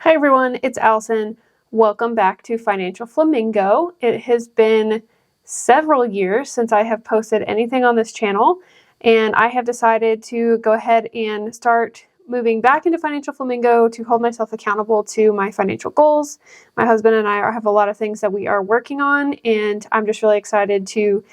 Hi everyone, it's Allison. Welcome back to Financial Flamingo. It has been several years since I have posted anything on this channel, and I have decided to go ahead and start moving back into Financial Flamingo to hold myself accountable to my financial goals. My husband and I have a lot of things that we are working on, and I'm just really excited to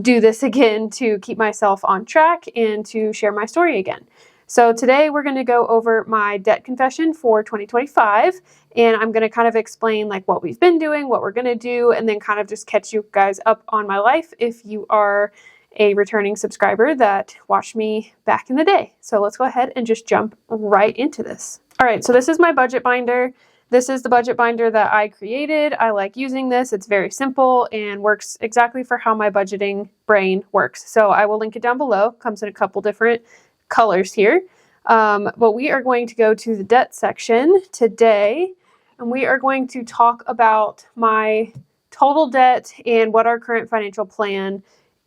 do this again to keep myself on track and to share my story again. So today we're going to go over my debt confession for 2025, and I'm going to kind of explain like what we've been doing, what we're going to do, and then kind of just catch you guys up on my life if you are a returning subscriber that watched me back in the day. So let's go ahead and just jump right into this. All right, so this is my budget binder. This is the budget binder that I created. I like using this. It's very simple and works exactly for how my budgeting brain works. So I will link it down below. Comes in a couple different colors here. But we are going to go to the debt section today, and we are going to talk about my total debt and what our current financial plan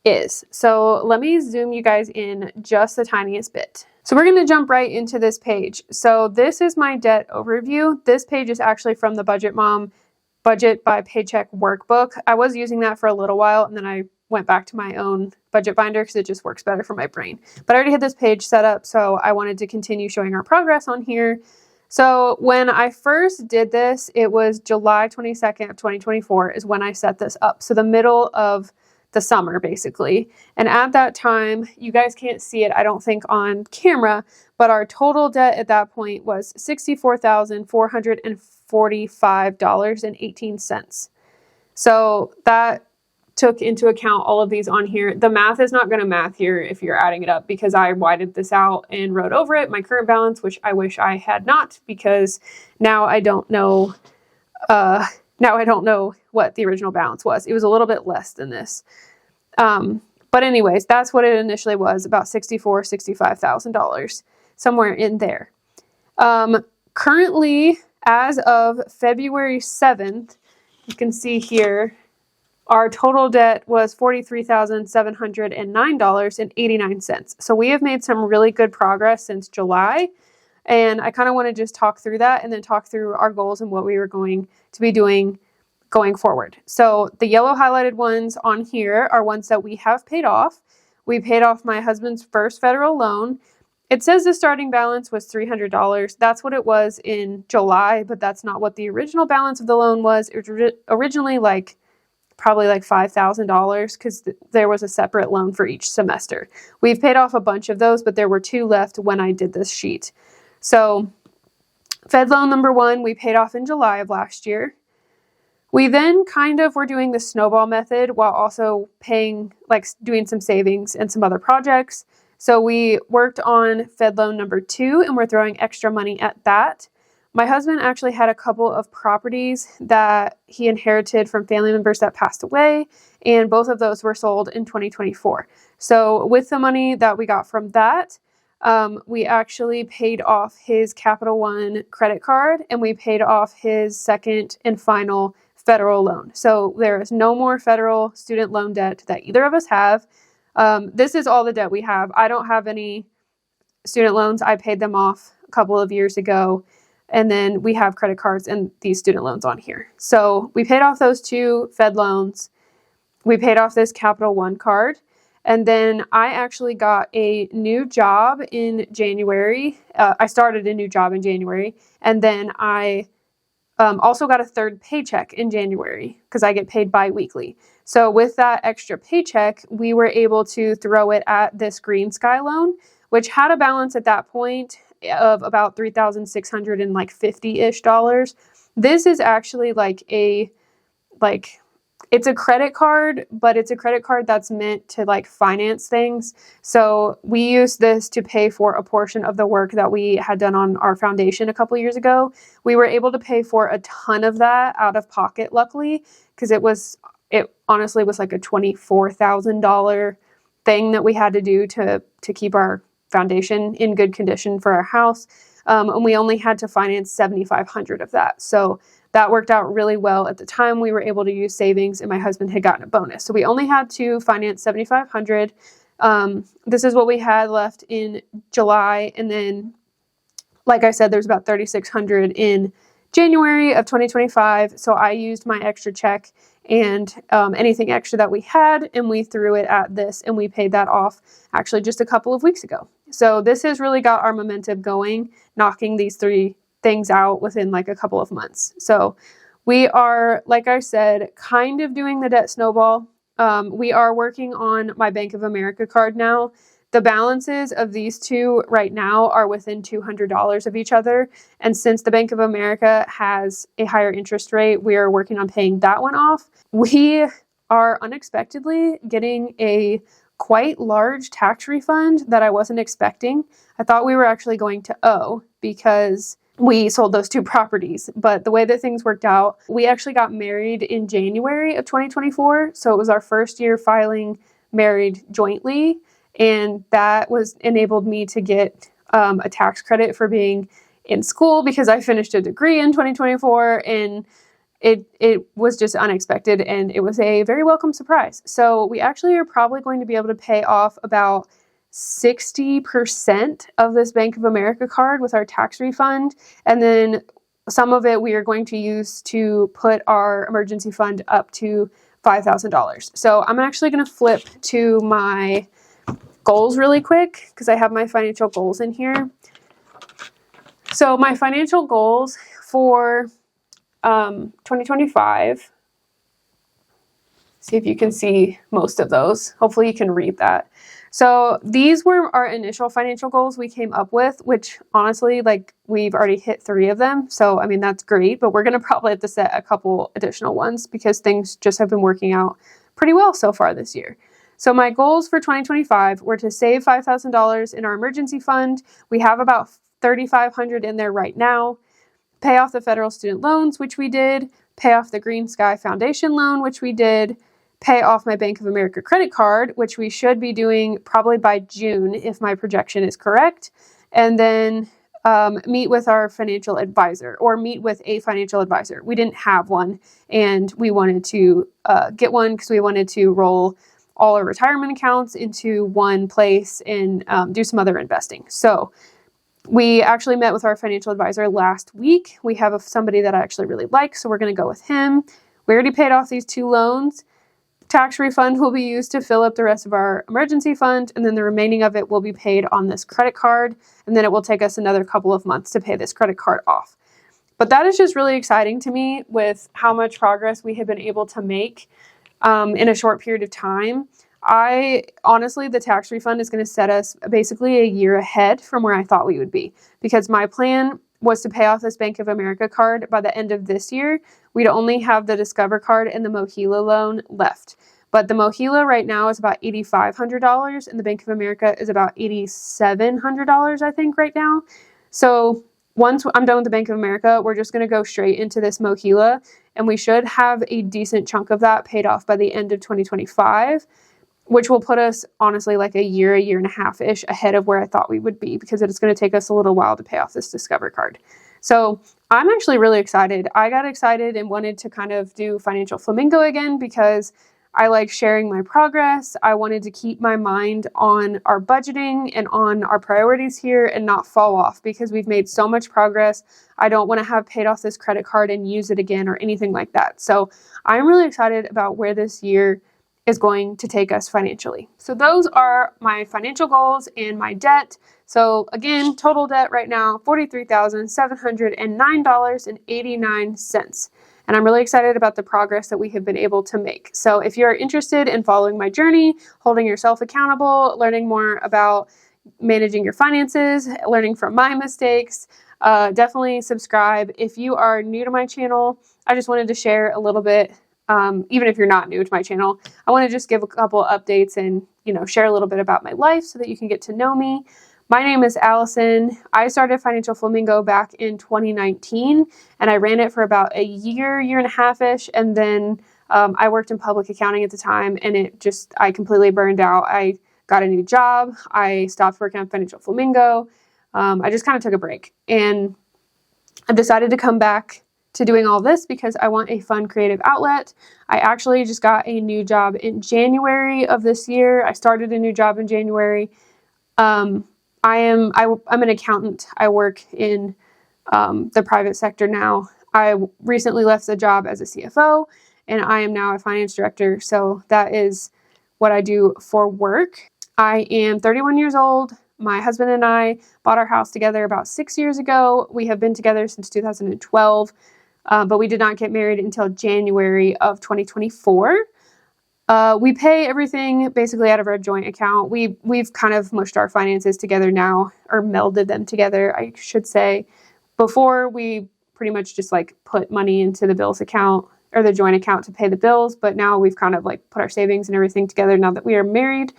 is. So let me zoom you guys in just the tiniest bit. So we're going to jump right into this page. So this is my debt overview. This page is actually from the Budget Mom Budget by Paycheck workbook. I was using that for a little while, and then I went back to my own budget binder because it just works better for my brain. But I already had this page set up, so I wanted to continue showing our progress on here. So when I first did this, it was July 22nd of 2024 is when I set this up. So the middle of the summer, basically. And at that time, you guys can't see it, I don't think, on camera, but our total debt at that point was $64,445.18. So that took into account all of these on here. The math is not going to math here if you're adding it up because I whited this out and wrote over it my current balance, which I wish I had not, because now I don't know what the original balance was. It was a little bit less than this. But anyways, that's what it initially was, about $65,000, somewhere in there. Currently, as of February 7th, you can see here, our total debt was $43,709.89. So we have made some really good progress since July. And I kind of want to just talk through that and then talk through our goals and what we were going to be doing going forward. So the yellow highlighted ones on here are ones that we have paid off. We paid off my husband's first federal loan. It says the starting balance was $300. That's what it was in July, but that's not what the original balance of the loan was. It was originally probably like $5,000 because there was a separate loan for each semester. We've paid off a bunch of those, but there were 2 left when I did this sheet. So Fed loan number 1, we paid off in July of last year. We then kind of were doing the snowball method while also paying, doing some savings and some other projects. So we worked on Fed loan number 2, and we're throwing extra money at that. My husband actually had a couple of properties that he inherited from family members that passed away, and both of those were sold in 2024. So with the money that we got from that, we actually paid off his Capital One credit card, and we paid off his second and final federal loan. So there is no more federal student loan debt that either of us have. This is all the debt we have. I don't have any student loans. I paid them off a couple of years ago. And then we have credit cards and these student loans on here. So we paid off those 2 Fed loans. We paid off this Capital One card. And then I actually got a new job in January. I started a new job in January. And then I also got a 3rd paycheck in January because I get paid bi-weekly. So with that extra paycheck, we were able to throw it at this Green Sky loan, which had a balance at that point of about $3,650-ish. This is actually it's a credit card, but it's a credit card that's meant to finance things. So we used this to pay for a portion of the work that we had done on our foundation a couple years ago. We were able to pay for a ton of that out of pocket, luckily, because it honestly was like a $24,000 thing that we had to do to keep our foundation in good condition for our house. And we only had to finance $7,500 of that. So that worked out really well. At the time, we were able to use savings, and my husband had gotten a bonus. So we only had to finance $7,500. This is what we had left in July. And then like I said, there's about $3,600 in January of 2025. So I used my extra check and anything extra that we had, and we threw it at this, and we paid that off actually just a couple of weeks ago. So this has really got our momentum going, knocking these 3 things out within like a couple of months. So we are, like I said, kind of doing the debt snowball. We are working on my Bank of America card now. The balances of these 2 right now are within $200 of each other. And since the Bank of America has a higher interest rate, we are working on paying that one off. We are unexpectedly getting a quite large tax refund that I wasn't expecting. I thought we were actually going to owe because we sold those 2 properties, but the way that things worked out, we actually got married in January of 2024. So it was our first year filing married jointly. And that was enabled me to get a tax credit for being in school because I finished a degree in 2024, and it was just unexpected, and it was a very welcome surprise. So we actually are probably going to be able to pay off about 60% of this Bank of America card with our tax refund, and then some of it we are going to use to put our emergency fund up to $5,000. So I'm actually going to flip to my goals really quick because I have my financial goals in here. So my financial goals for 2025, see if you can see most of those. Hopefully you can read that. So these were our initial financial goals we came up with, which honestly, like, we've already hit 3 of them. So, I mean, that's great, but we're going to probably have to set a couple additional ones because things just have been working out pretty well so far this year. So my goals for 2025 were to save $5,000 in our emergency fund. We have about $3,500 in there right now. Pay off the federal student loans, which we did. Pay off the Green Sky Foundation loan, which we did. Pay off my Bank of America credit card, which we should be doing probably by June if my projection is correct. And then meet with our financial advisor, or meet with a financial advisor. We didn't have one, and we wanted to get one because we wanted to roll all our retirement accounts into one place and do some other investing. So we actually met with our financial advisor last week. We have somebody that I actually really like, so we're going to go with him. We already paid off these 2 loans. Tax refund will be used to fill up the rest of our emergency fund, and then the remaining of it will be paid on this credit card, and then it will take us another couple of months to pay this credit card off. But that is just really exciting to me with how much progress we have been able to make in a short period of time. Honestly, the tax refund is going to set us basically a year ahead from where I thought we would be, because my plan was to pay off this Bank of America card by the end of this year. We'd only have the Discover card and the Mohila loan left. But the Mohila right now is about $8,500, and the Bank of America is about $8,700, I think, right now. So once I'm done with the Bank of America, we're just going to go straight into this Mohila, and we should have a decent chunk of that paid off by the end of 2025, which will put us, honestly, like a year and a half-ish ahead of where I thought we would be, because it's going to take us a little while to pay off this Discover card. So I'm actually really excited. I got excited and wanted to kind of do Financial Flamingo again because I like sharing my progress. I wanted to keep my mind on our budgeting and on our priorities here and not fall off, because we've made so much progress. I don't want to have paid off this credit card and use it again or anything like that. So I'm really excited about where this year is going to take us financially. So those are my financial goals and my debt. So again, total debt right now, $43,709.89. And I'm really excited about the progress that we have been able to make. So if you're interested in following my journey, holding yourself accountable, learning more about managing your finances, learning from my mistakes, definitely subscribe. If you are new to my channel, I just wanted to share a little bit. Even if you're not new to my channel, I want to just give a couple updates and, share a little bit about my life so that you can get to know me. My name is Allison. I started Financial Flamingo back in 2019, and I ran it for about a year and a half-ish, and then I worked in public accounting at the time, and I completely burned out. I got a new job. I stopped working on Financial Flamingo. I just kind of took a break, and I decided to come back to doing all this because I want a fun creative outlet. I actually just got a new job in January of this year. I started a new job in January. I'm an accountant. I work in the private sector now. I recently left the job as a CFO, and I am now a finance director. So that is what I do for work. I am 31 years old. My husband and I bought our house together about 6 years ago. We have been together since 2012, but we did not get married until January of 2024. We pay everything basically out of our joint account. We've kind of mushed our finances together now, or melded them together, I should say. Before, we pretty much just like put money into the bills account or the joint account to pay the bills, but now we've kind of like put our savings and everything together now that we are married.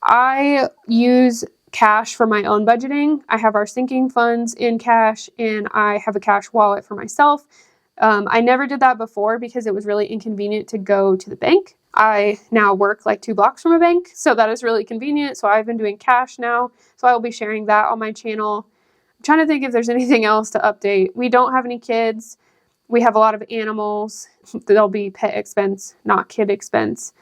I use cash for my own budgeting. I have our sinking funds in cash, and I have a cash wallet for myself. I never did that before because it was really inconvenient to go to the bank. I now work like 2 blocks from a bank, so that is really convenient. So I've been doing cash now. So I will be sharing that on my channel. I'm trying to think if there's anything else to update. We don't have any kids. We have a lot of animals. They'll be pet expense, not kid expense.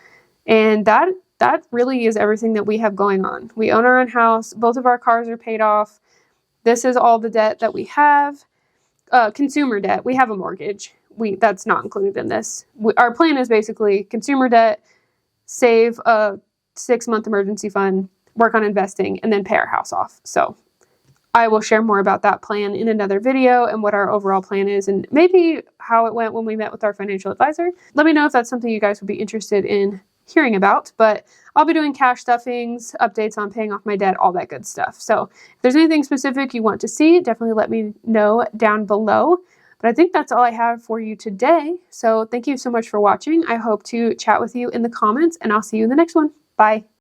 And that really is everything that we have going on. We own our own house. Both of our cars are paid off. This is all the debt that we have. Consumer debt. We have a mortgage. That's not included in this. Our plan is basically consumer debt, save a 6-month emergency fund, work on investing, and then pay our house off. So I will share more about that plan in another video and what our overall plan is and maybe how it went when we met with our financial advisor. Let me know if that's something you guys would be interested in hearing about, but I'll be doing cash stuffings, updates on paying off my debt, all that good stuff. So if there's anything specific you want to see, definitely let me know down below. But I think that's all I have for you today. So thank you so much for watching. I hope to chat with you in the comments, and I'll see you in the next one. Bye.